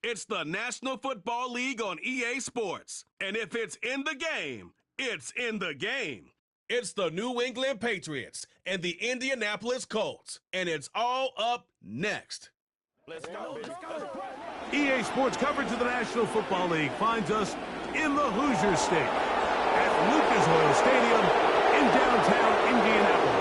It's the National Football League on EA Sports. And if it's in the game, it's in the game. It's the New England Patriots and the Indianapolis Colts. And it's all up next. Let's go. EA Sports coverage of the National Football League finds us in the Hoosier State at Lucas Oil Stadium in downtown Indianapolis.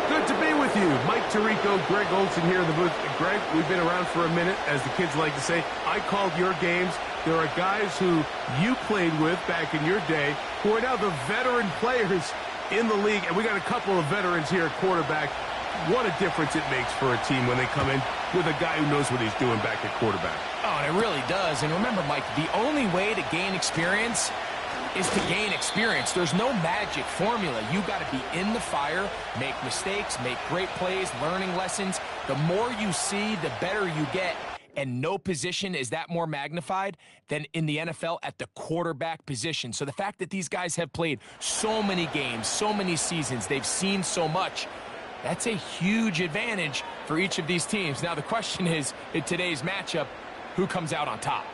Good to be with you. Mike Tirico, Greg Olson here in the booth. Greg, we've been around for a minute, as the kids like to say. I called your games. There are guys who you played with back in your day who are now the veteran players in the league, and we got a couple of veterans here at quarterback. What a difference it makes for a team when they come in with a guy who knows what he's doing back at quarterback. Oh, and it really does. And remember, Mike, the only way to gain experience is to gain experience. There's no magic formula. You got to be in the fire, make mistakes, make great plays, learning lessons. The more you see, the better you get. And no position is that more magnified than in the NFL at the quarterback position. So the fact that these guys have played so many games, so many seasons, they've seen so much, that's a huge advantage for each of these teams. Now the question is, in today's matchup, who comes out on top?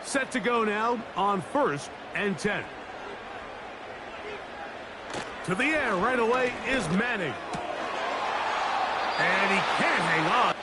Set to go now on 1st and 10. To the air right away is Manning. And he can't hang on.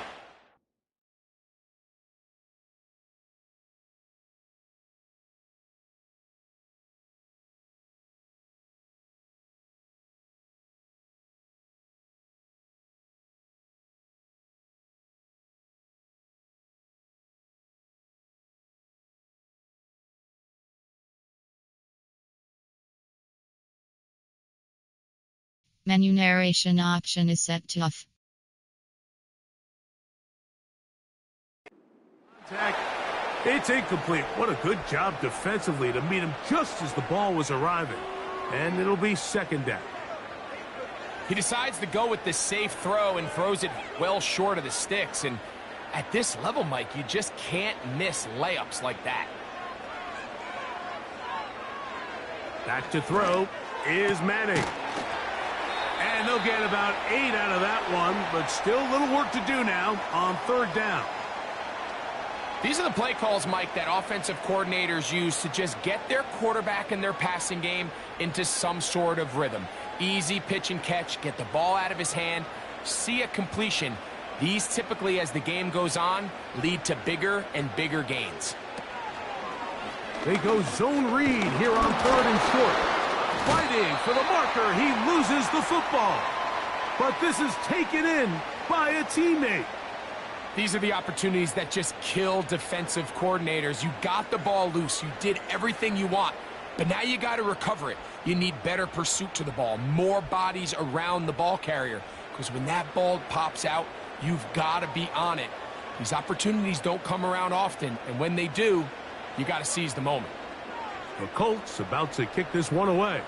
Menu narration option is set to off. It's incomplete. What a good job defensively to meet him just as the ball was arriving. And it'll be 2nd down. He decides to go with the safe throw and throws it well short of the sticks. And at this level, Mike, you just can't miss layups like that. Back to throw is Manning. And they'll get about 8 out of that one, but still a little work to do now on 3rd down. These are the play calls, Mike, that offensive coordinators use to just get their quarterback and their passing game into some sort of rhythm. Easy pitch and catch, get the ball out of his hand, see a completion. These typically, as the game goes on, lead to bigger and bigger gains. They go zone read here on 3rd and short. Fighting for the marker, he loses the football. But this is taken in by a teammate. These are the opportunities that just kill defensive coordinators. You got the ball loose. You did everything you want. But now you got to recover it. You need better pursuit to the ball, more bodies around the ball carrier. Because when that ball pops out, you've got to be on it. These opportunities don't come around often. And when they do, you got to seize the moment. The Colts about to kick this one away.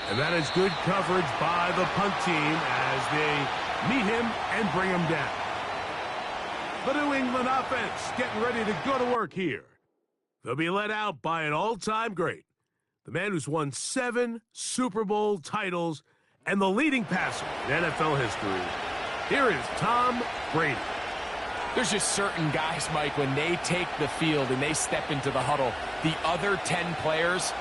And that is good coverage by the punt team as they meet him and bring him down. The New England offense getting ready to go to work here. They'll be led out by an all-time great, the man who's won 7 Super Bowl titles and the leading passer in NFL history. Here is Tom Brady. There's just certain guys, Mike, when they take the field and they step into the huddle, the other 10 players,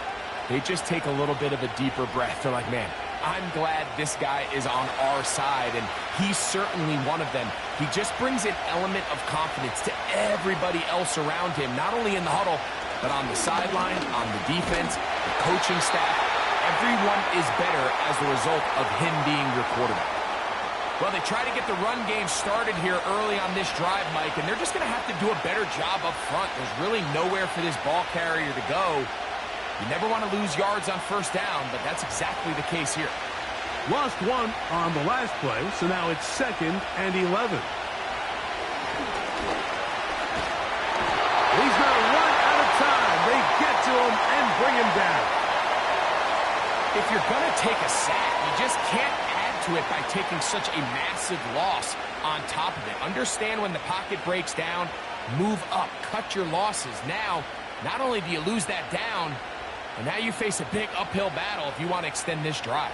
they just take a little bit of a deeper breath. They're like, man, I'm glad this guy is on our side, and he's certainly one of them. He just brings an element of confidence to everybody else around him, not only in the huddle, but on the sideline, on the defense, the coaching staff. Everyone is better as the result of him being your quarterback. Well, they try to get the run game started here early on this drive, Mike, and they're just going to have to do a better job up front. There's really nowhere for this ball carrier to go. You never want to lose yards on 1st down, but that's exactly the case here. Lost 1 on the last play, so now it's 2nd and 11. He's going to run out of time. They get to him and bring him down. If you're going to take a sack, you just can't add to it by taking such a massive loss on top of it. Understand when the pocket breaks down, Move up, cut your losses. Now, not only do you lose that down, but now you face a big uphill battle if you want to extend this drive.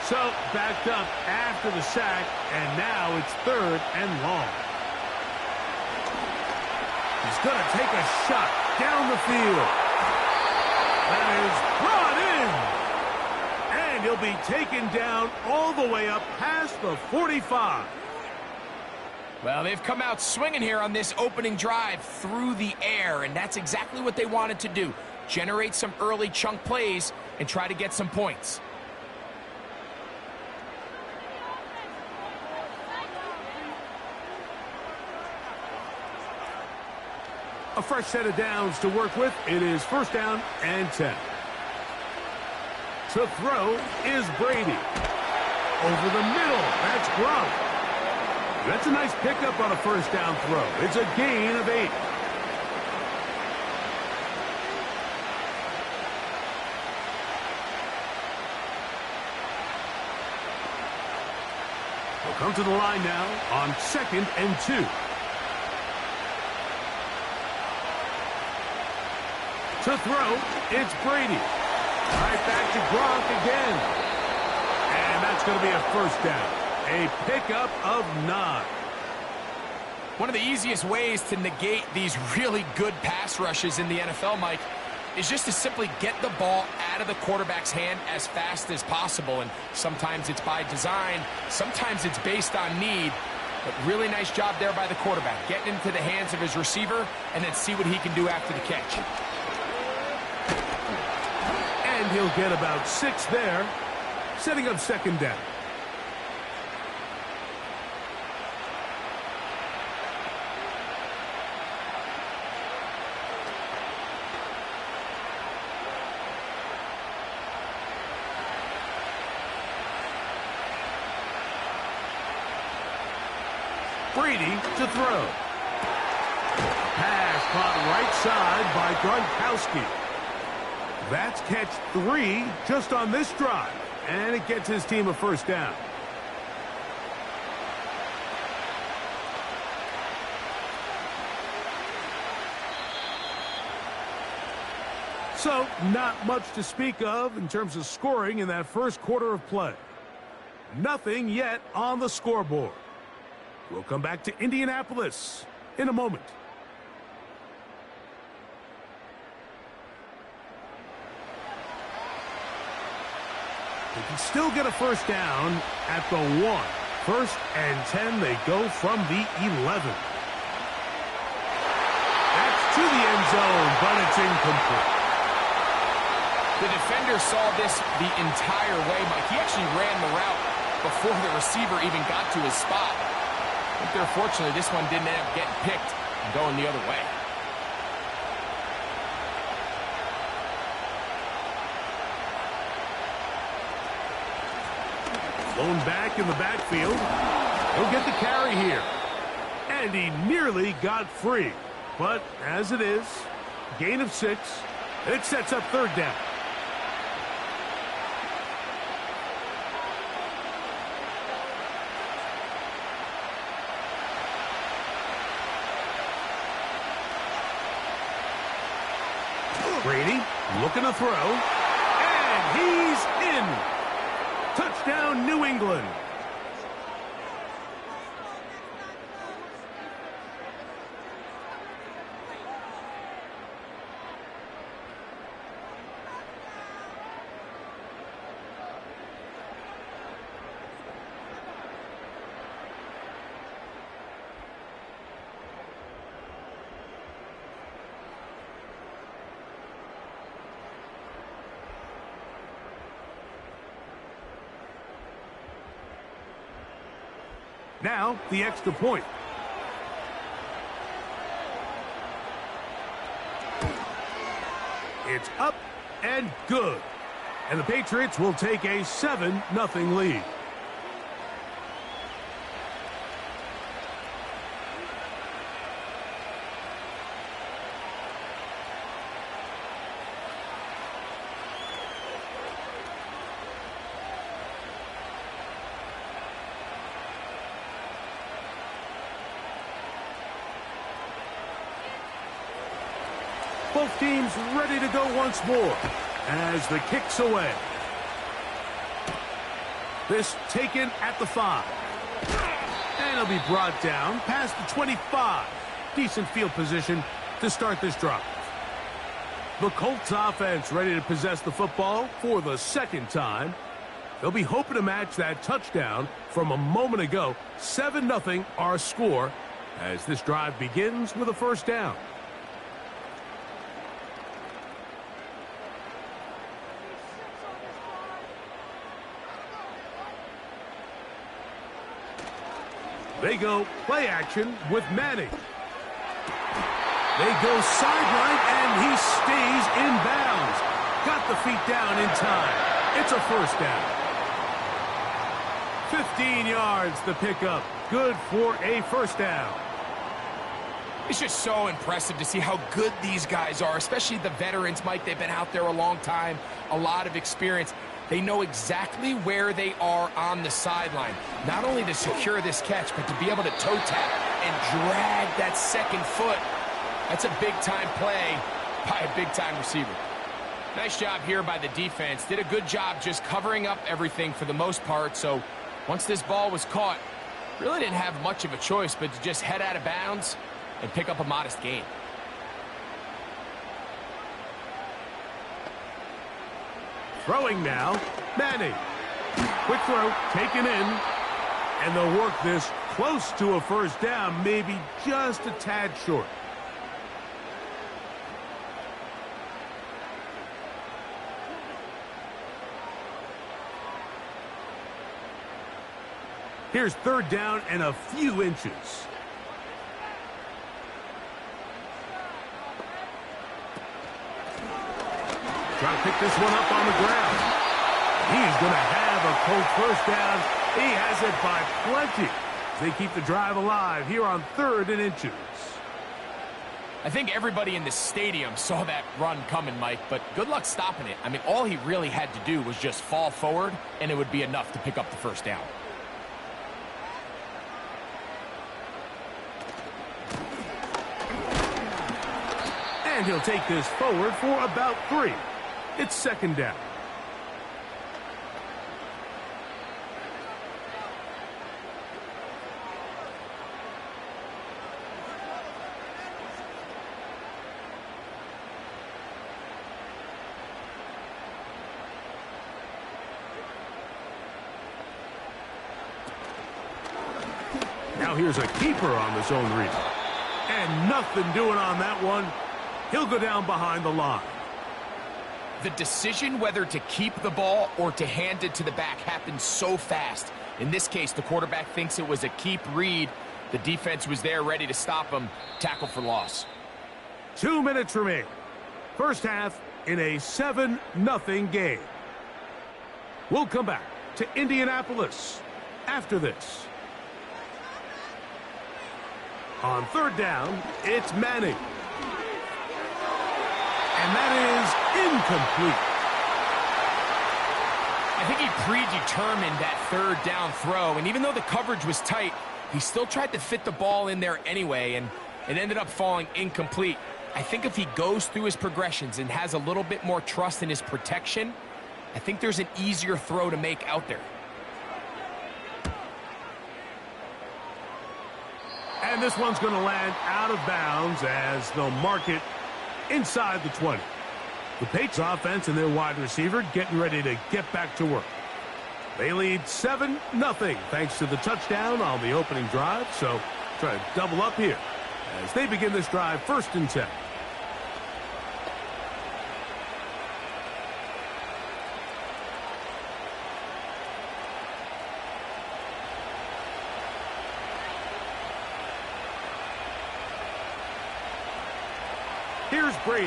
So, backed up after the sack, and now it's 3rd and long. He's going to take a shot down the field. That is brought in. And he'll be taken down all the way up past the 45. Well, they've come out swinging here on this opening drive through the air, and that's exactly what they wanted to do. Generate some early chunk plays and try to get some points. A fresh set of downs to work with. It is 1st down and 10. To throw is Brady. Over the middle. That's Gronk. That's a nice pickup on a 1st down throw. It's a gain of 8. We'll come to the line now on 2nd and 2. To throw, it's Brady. Right back to Gronk again. And that's going to be a 1st down. A pickup of 9. One of the easiest ways to negate these really good pass rushes in the NFL, Mike, is just to simply get the ball out of the quarterback's hand as fast as possible. And sometimes it's by design, sometimes it's based on need. But really nice job there by the quarterback, getting into the hands of his receiver and then see what he can do after the catch. And he'll get about 6 there, setting up 2nd down. Brady to throw. Pass caught right side by Gronkowski. That's catch 3 just on this drive, and it gets his team a 1st down. So, not much to speak of in terms of scoring in that first quarter of play. Nothing yet on the scoreboard. We'll come back to Indianapolis in a moment. They can still get a 1st down at the 1. 1st and 10, they go from the 11. That's to the end zone, but it's incomplete. The defender saw this the entire way, Mike. He actually ran the route before the receiver even got to his spot. I think unfortunately this one didn't end up getting picked and going the other way. Thrown back in the backfield. He'll get the carry here. And he nearly got free. But as it is, gain of 6. It sets up 3rd down. Brady looking to throw. And he's in. Touchdown, New England. Now, the extra point. It's up and good. And the Patriots will take a 7-0 lead. Both teams ready to go once more as the kick's away. This taken at the 5. And it'll be brought down past the 25. Decent field position to start this drive. The Colts offense ready to possess the football for the second time. They'll be hoping to match that touchdown from a moment ago. 7-0 our score as this drive begins with a first down. They go play action with Manning. They go sideline, and he stays in bounds. Got the feet down in time. It's a first down. 15 yards the pickup. Good for a first down. It's just so impressive to see how good these guys are, especially the veterans, Mike. They've been out there a long time, a lot of experience. They know exactly where they are on the sideline, not only to secure this catch, but to be able to toe tap and drag that second foot. That's a big-time play by a big-time receiver. Nice job here by the defense. Did a good job just covering up everything for the most part. So once this ball was caught, really didn't have much of a choice but to just head out of bounds and pick up a modest gain. Throwing now, Manning. Quick throw, taken in. And they'll work this close to a first down, maybe just a tad short. Here's third down and a few inches. Trying to pick this one up on the ground. He's going to have a Colts first down. He has it by plenty. They keep the drive alive here on 3rd and inches. I think everybody in the stadium saw that run coming, Mike, but good luck stopping it. I mean, all he really had to do was just fall forward, and it would be enough to pick up the first down. And he'll take this forward for about 3. It's second down. Now here's a keeper on the zone read. And nothing doing on that one. He'll go down behind the line. The decision whether to keep the ball or to hand it to the back happens so fast. In this case, the quarterback thinks it was a keep read. The defense was there ready to stop him. Tackle for loss. 2 minutes remain. First half in a 7-0 game. We'll come back to Indianapolis after this. On third down, it's Manning. And that is incomplete. I think he predetermined that third down throw, and even though the coverage was tight, he still tried to fit the ball in there anyway, and it ended up falling incomplete. I think if he goes through his progressions and has a little bit more trust in his protection, I think there's an easier throw to make out there. And this one's going to land out of bounds as they'll mark it inside the 20. The Patriots offense and their wide receiver getting ready to get back to work. They lead 7-0 thanks to the touchdown on the opening drive. So try to double up here as they begin this drive 1st and 10. Here's Brady.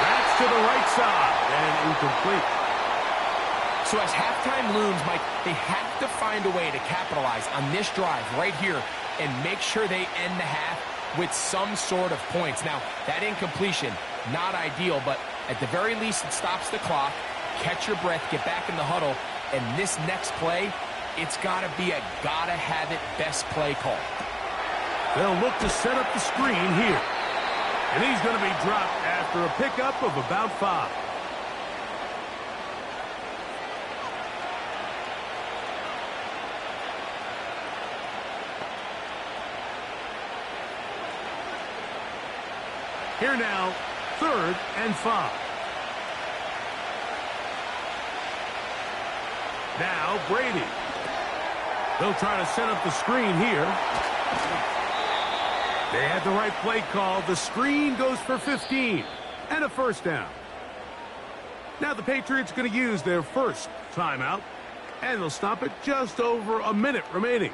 That's to the right side and incomplete. So as halftime looms, Mike, they have to find a way to capitalize on this drive right here and make sure they end the half with some sort of points. Now, that incompletion, not ideal, but at the very least it stops the clock. Catch your breath, get back in the huddle, and this next play, it's got to be a gotta-have-it best play call. They'll look to set up the screen here. And he's going to be dropped after a pickup of about 5. Here now, 3rd and 5. Now Brady. They'll try to set up the screen here. They had the right play call. The screen goes for 15 and a first down. Now the Patriots going to use their first timeout, and they'll stop it just over a minute remaining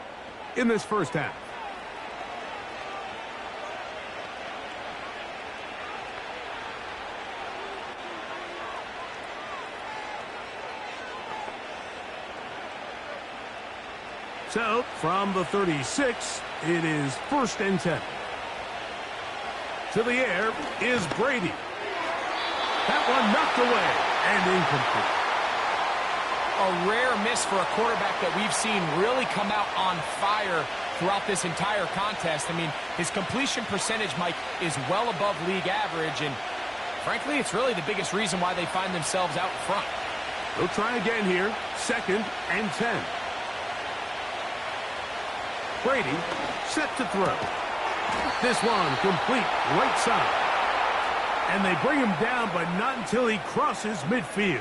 in this first half. So, from the 36, it is 1st and 10. To the air is Brady. That one knocked away and incomplete. A rare miss for a quarterback that we've seen really come out on fire throughout this entire contest. I mean, his completion percentage, Mike, is well above league average, and frankly, it's really the biggest reason why they find themselves out front. They'll try again here, 2nd and 10. Brady set to throw. This one complete right side. And they bring him down, but not until he crosses midfield.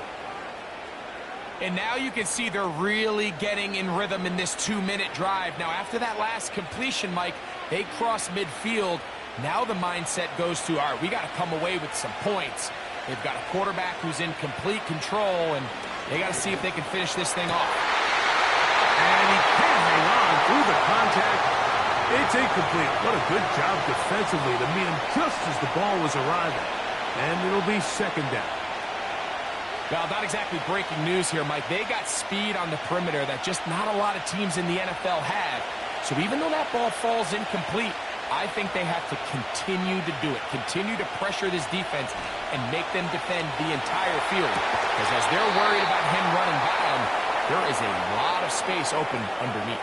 And now you can see they're really getting in rhythm in this 2-minute drive. Now, after that last completion, Mike, they cross midfield. Now the mindset goes to, all right, we got to come away with some points. They've got a quarterback who's in complete control, and they got to see if they can finish this thing off. And he can't hang on through the contact. It's incomplete. What a good job defensively to meet him just as the ball was arriving. And it'll be 2nd down. Well, not exactly breaking news here, Mike. They got speed on the perimeter that just not a lot of teams in the NFL have. So even though that ball falls incomplete, I think they have to continue to do it. Continue to pressure this defense and make them defend the entire field. Because as they're worried about him running by them, there is a lot of space open underneath.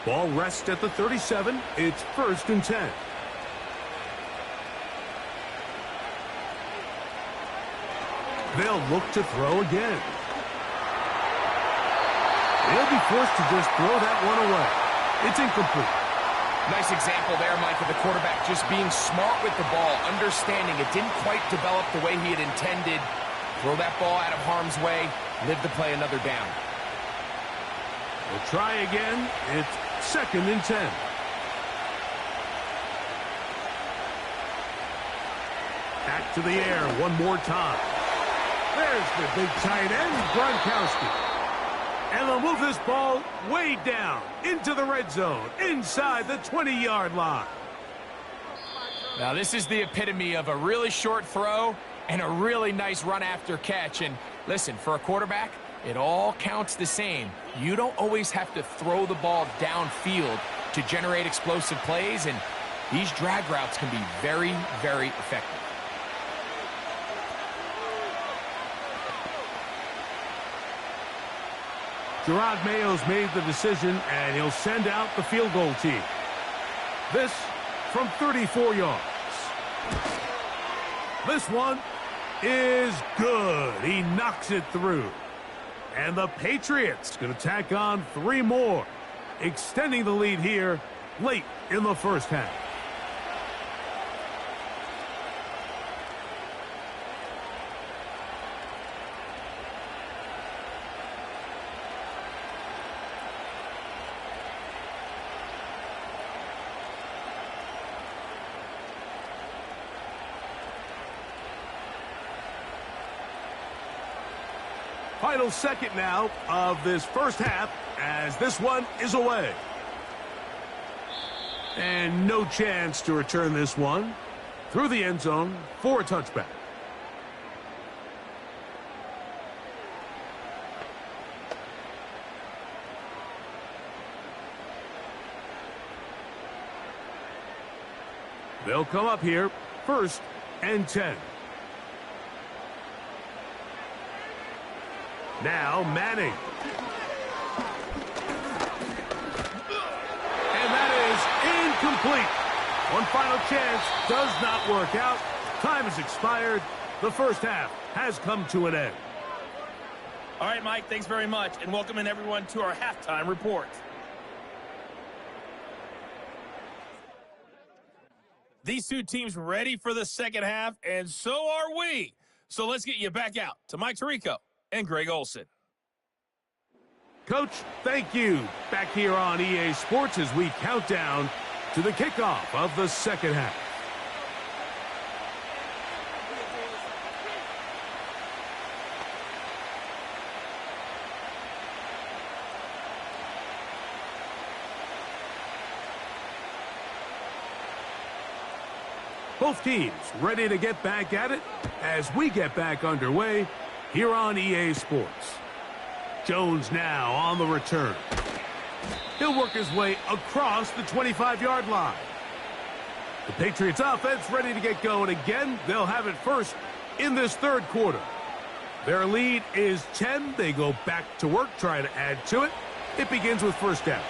Ball rests at the 37. It's 1st and 10. They'll look to throw again. They'll be forced to just throw that one away. It's incomplete. Nice example there, Mike, of the quarterback just being smart with the ball, understanding it didn't quite develop the way he had intended. Throw that ball out of harm's way, live to play another down. We'll try again. It's 2nd and 10. Back to the air one more time. There's the big tight end, Gronkowski. And they'll move this ball way down into the red zone, inside the 20-yard line. Now, this is the epitome of a really short throw and a really nice run after catch. And listen, for a quarterback, it all counts the same. You don't always have to throw the ball downfield to generate explosive plays, and these drag routes can be very, very effective. Gerard Mayo's made the decision, and he'll send out the field goal team. This from 34 yards. This one is good. He knocks it through. And the Patriots going to tack on 3 more, extending the lead here late in the first half. Final second now of this first half as this one is away. And no chance to return this one through the end zone for a touchback. They'll come up here, 1st and 10. Now Manning. And that is incomplete. One final chance does not work out. Time has expired. The first half has come to an end. All right, Mike, thanks very much, and welcoming everyone to our halftime report. These two teams ready for the second half, and so are we. So let's get you back out to Mike Tirico and Greg Olson. Coach, thank you. Back here on EA Sports as we count down to the kickoff of the second half. Both teams ready to get back at it as we get back underway here on EA Sports. Jones now on the return. He'll work his way across the 25-yard line. The Patriots offense ready to get going again. They'll have it first in this third quarter. Their lead is 10. They go back to work, try to add to it. It begins with first down.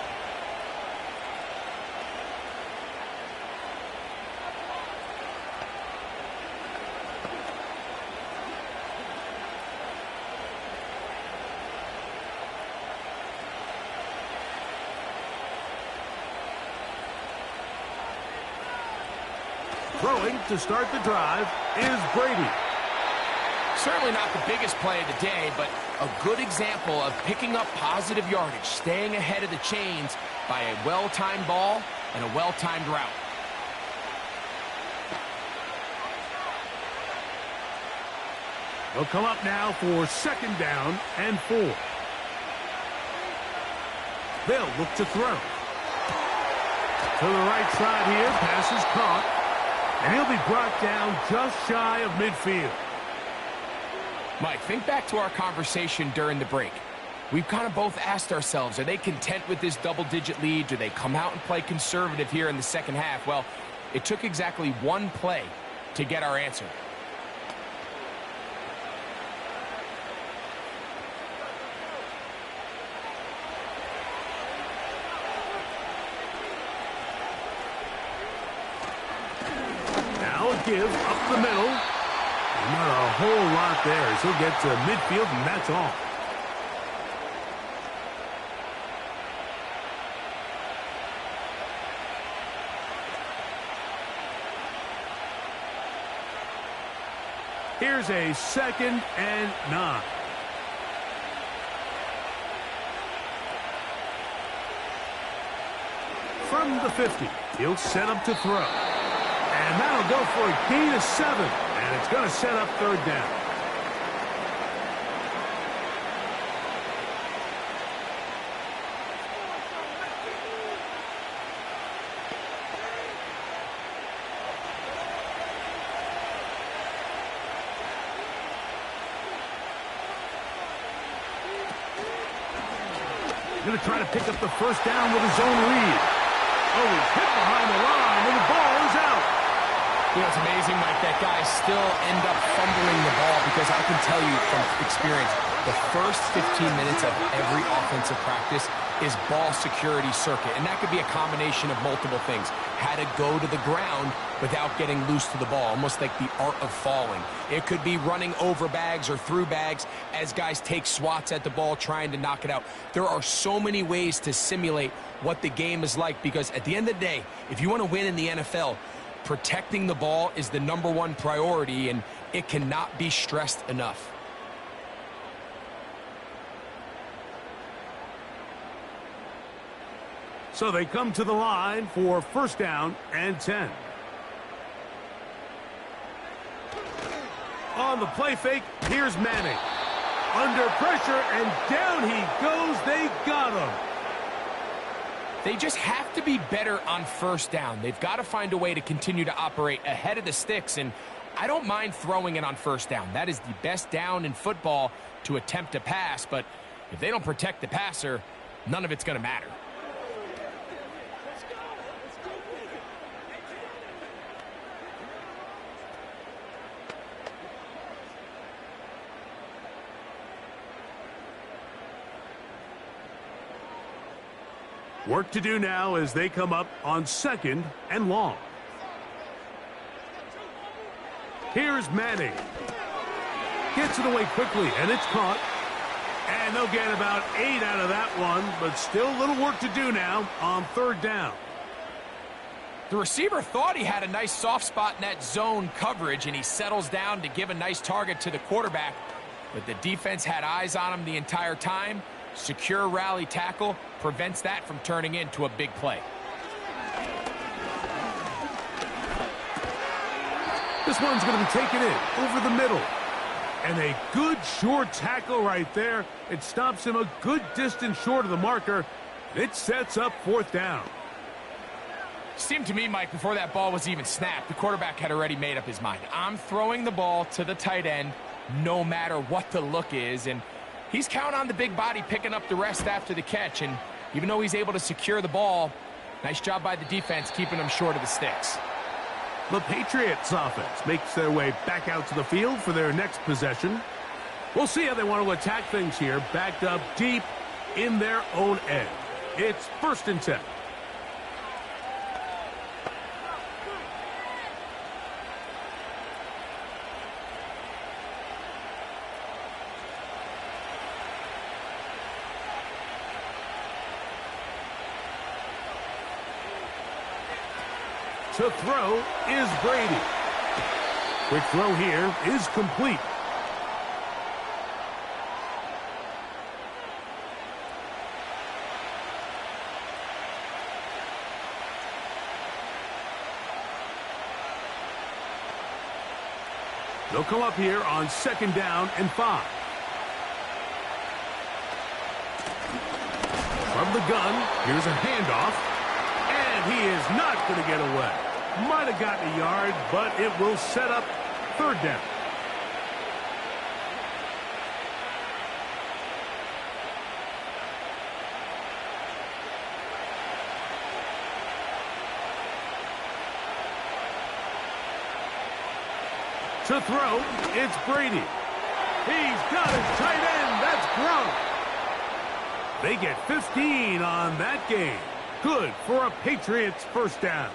Throwing to start the drive is Brady. Certainly not the biggest play of the day, but a good example of picking up positive yardage, staying ahead of the chains by a well-timed ball and a well-timed route. They'll come up now for second down and 4. They'll look to throw. To the right side here, pass is caught. And he'll be brought down just shy of midfield. Mike, think back to our conversation during the break. We've kind of both asked ourselves, are they content with this double-digit lead? Do they come out and play conservative here in the second half? Well, it took exactly one play to get our answer. Give up the middle. Not a whole lot there as he'll get to midfield, and that's all. Here's a 2nd and 9. From the 50, he'll set up to throw. And that'll go for a gain of 7. And it's going to set up third down. Going to try to pick up the first down with his own lead. Oh, he's hit behind the line, and the ball is out. You know, it's amazing, Mike, that guys still end up fumbling the ball because I can tell you from experience, the first 15 minutes of every offensive practice is ball security circuit, and that could be a combination of multiple things. How to go to the ground without getting loose to the ball, almost like the art of falling. It could be running over bags or through bags as guys take swats at the ball trying to knock it out. There are so many ways to simulate what the game is like because at the end of the day, if you want to win in the NFL, protecting the ball is the #1 priority, and it cannot be stressed enough. So they come to the line for first down and 10. On the play fake, here's Manning. Under pressure, and down he goes. They got him. They just have to be better on first down. They've got to find a way to continue to operate ahead of the sticks, and I don't mind throwing it on first down. That is the best down in football to attempt a pass, but if they don't protect the passer, none of it's going to matter. Work to do now as they come up on 2nd and long. Here's Manning. Gets it away quickly, and it's caught. And they'll get about 8 out of that one, but still a little work to do now on 3rd down. The receiver thought he had a nice soft spot in that zone coverage, and he settles down to give a nice target to the quarterback. But the defense had eyes on him the entire time. Secure rally tackle prevents that from turning into a big play. This one's going to be taken in over the middle. And a good short tackle right there. It stops him a good distance short of the marker. It sets up 4th down. Seemed to me, Mike, before that ball was even snapped, the quarterback had already made up his mind. I'm throwing the ball to the tight end no matter what the look is. And he's counting on the big body picking up the rest after the catch. And even though he's able to secure the ball, nice job by the defense keeping him short of the sticks. The Patriots offense makes their way back out to the field for their next possession. We'll see how they want to attack things here, backed up deep in their own end. It's 1st and 10. To throw is Brady. Quick throw here is complete. They'll come up here on 2nd down and 5. From the gun, here's a handoff. And he is not going to get away. Might have gotten a yard, but it will set up 3rd down. To throw, it's Brady. He's got his tight end. That's Gronk. They get 15 on that game. Good for a Patriots 1st down.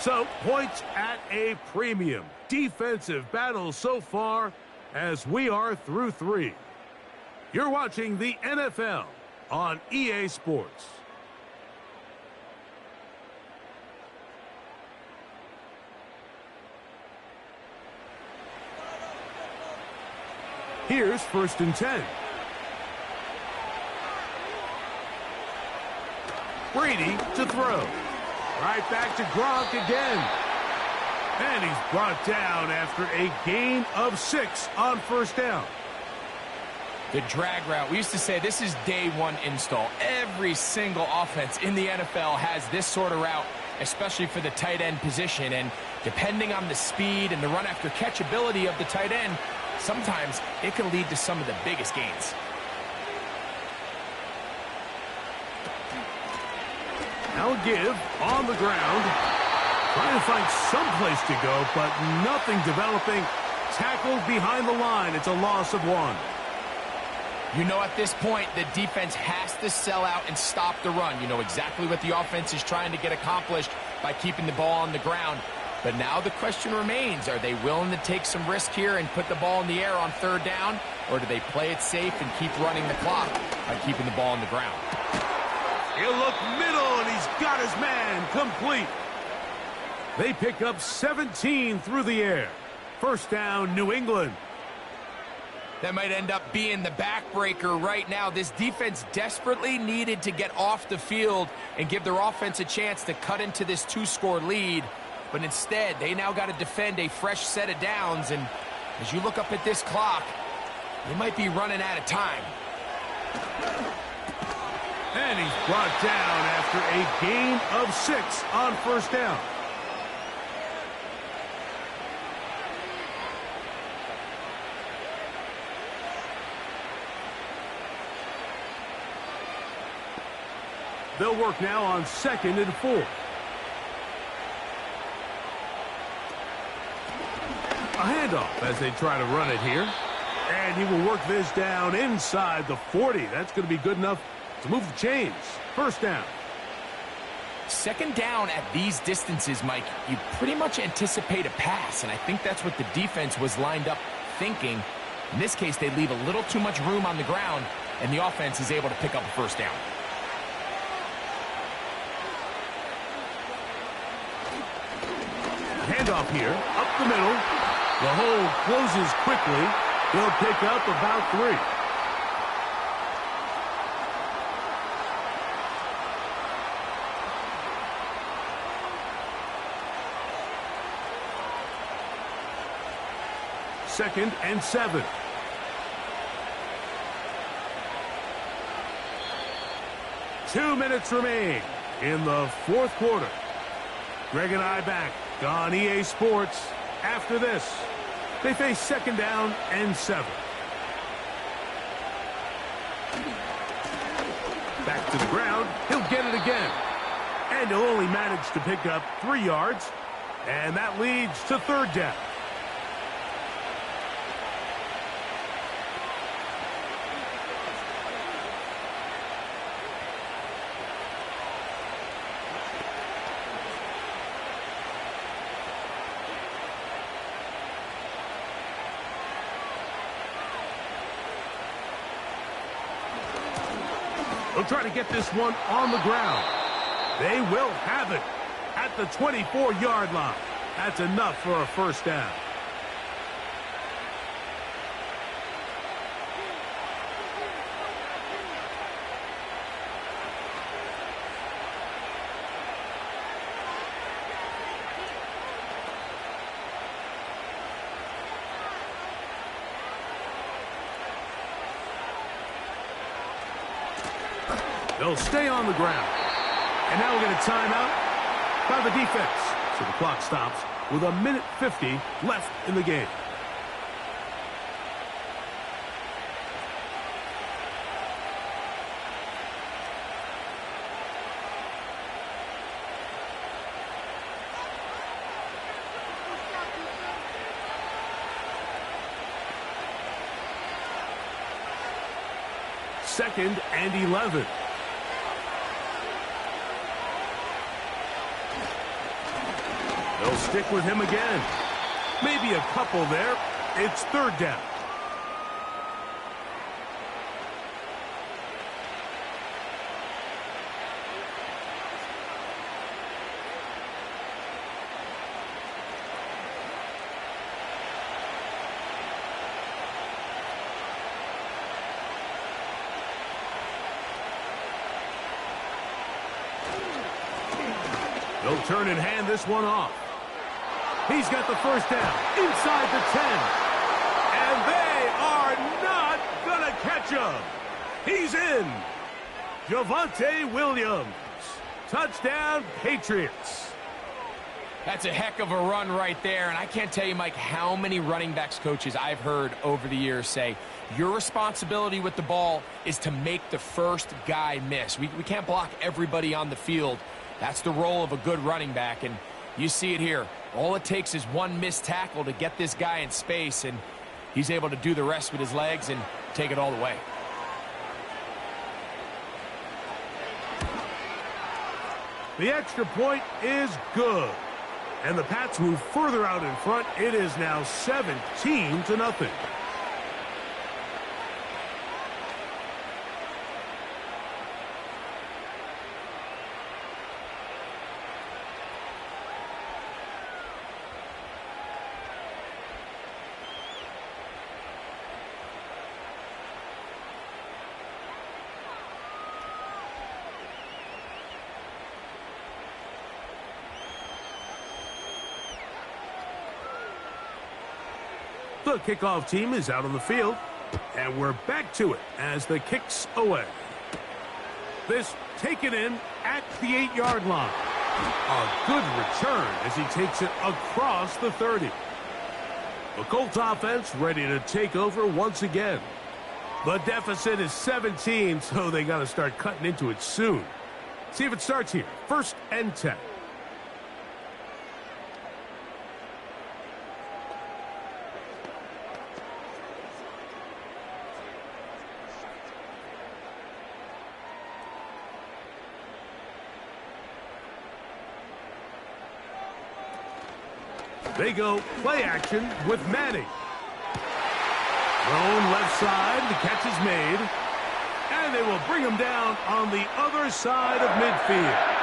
So, points at a premium. Defensive battle so far as we are through 3. You're watching the NFL on EA Sports. Here's 1st and 10. Brady to throw. Right back to Gronk again. And he's brought down after a gain of 6 on 1st down. The drag route. We used to say this is day 1 install. Every single offense in the NFL has this sort of route, especially for the tight end position. And depending on the speed and the run after catch ability of the tight end, sometimes it can lead to some of the biggest gains. Now a give on the ground. Trying to find some place to go, but nothing developing. Tackled behind the line. It's a loss of 1. You know, at this point, the defense has to sell out and stop the run. You know exactly what the offense is trying to get accomplished by keeping the ball on the ground. But now the question remains, are they willing to take some risk here and put the ball in the air on 3rd down? Or do they play it safe and keep running the clock by keeping the ball on the ground? He'll look middle, and he's got his man complete. They pick up 17 through the air. 1st down, New England. That might end up being the backbreaker right now. This defense desperately needed to get off the field and give their offense a chance to cut into this 2-score lead. But instead, they now got to defend a fresh set of downs. And as you look up at this clock, they might be running out of time. And he's brought down after a gain of 6 on 1st down. They'll work now on 2nd and 4. A handoff as they try to run it here. And he will work this down inside the 40. That's going to be good enough to move the chains. First down. Second down at these distances, Mike, you pretty much anticipate a pass, and I think that's what the defense was lined up thinking. In this case, they leave a little too much room on the ground, and the offense is able to pick up a first down. Handoff here, up the middle. The hole closes quickly. They'll pick up about 3. Second and 7. Two minutes remain in the fourth quarter. Greg and I back on EA Sports. After this, they face second down and 7. Back to the ground. He'll get it again. And he'll only manage to pick up 3 yards. And that leads to third down. They'll try to get this one on the ground. They will have it at the 24-yard line. That's enough for a first down. They'll stay on the ground. And now we'll get a timeout by the defense. So the clock stops with 1:50 left in the game. Second and 11. They'll stick with him again. Maybe a couple there. It's third down. They'll turn and hand this one off. He's got the first down inside the 10. And they are not going to catch him. He's in. Javonte Williams. Touchdown, Patriots. That's a heck of a run right there, and I can't tell you, Mike, how many running backs coaches I've heard over the years say, your responsibility with the ball is to make the first guy miss. We can't block everybody on the field. That's the role of a good running back, and you see it here. All it takes is one missed tackle to get this guy in space, and he's able to do the rest with his legs and take it all the way. The extra point is good. And the Pats move further out in front. It is now 17-0. The kickoff team is out on the field, and we're back to it as the kick's away. This taken in at the 8-yard line. A good return as he takes it across the 30. The Colts offense ready to take over once again. The deficit is 17, so they got to start cutting into it soon. See if it starts here. First and 10. They go play action with Manning. Thrown left side, the catch is made. And they will bring him down on the other side of midfield.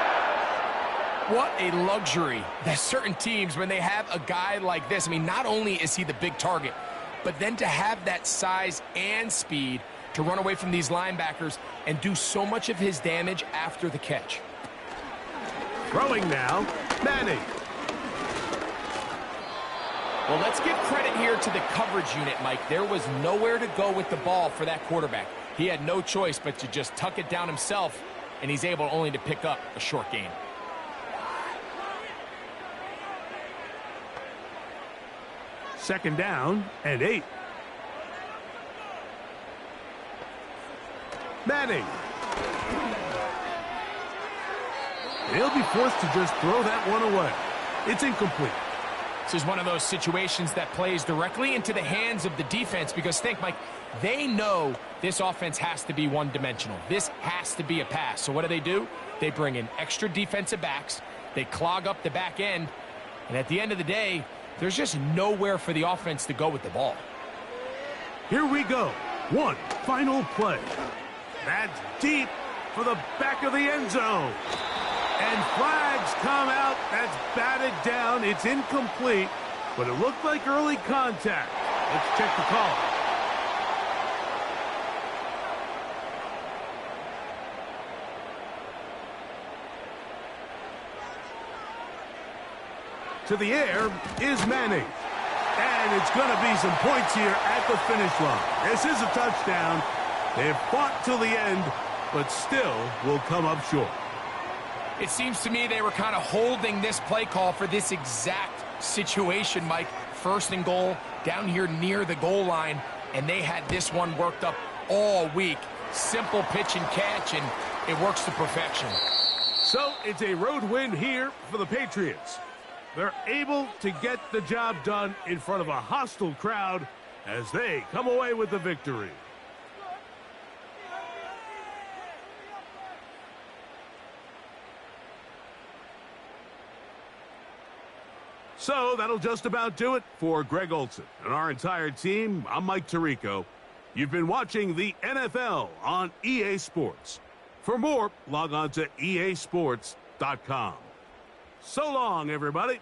What a luxury that certain teams, when they have a guy like this, I mean, not only is he the big target, but then to have that size and speed to run away from these linebackers and do so much of his damage after the catch. Throwing now, Manning. Well, let's give credit here to the coverage unit, Mike. There was nowhere to go with the ball for that quarterback. He had no choice but to just tuck it down himself, and he's able only to pick up a short gain. Second down and 8. Manning. He'll be forced to just throw that one away. It's incomplete. This is one of those situations that plays directly into the hands of the defense because, think, Mike, they know this offense has to be one-dimensional. This has to be a pass. So what do? They bring in extra defensive backs. They clog up the back end. And at the end of the day, there's just nowhere for the offense to go with the ball. Here we go. One final play. That's deep for the back of the end zone. And flags come out. That's batted down. It's incomplete, but it looked like early contact. Let's check the call. To the air is Manning. And it's going to be some points here at the finish line. This is a touchdown. They've fought till the end, but still will come up short. It seems to me they were kind of holding this play call for this exact situation, Mike. First and goal, down here near the goal line, and they had this one worked up all week. Simple pitch and catch, and it works to perfection. So it's a road win here for the Patriots. They're able to get the job done in front of a hostile crowd as they come away with the victory. So that'll just about do it for Greg Olson and our entire team. I'm Mike Tirico. You've been watching the NFL on EA Sports. For more, log on to easports.com. So long, everybody.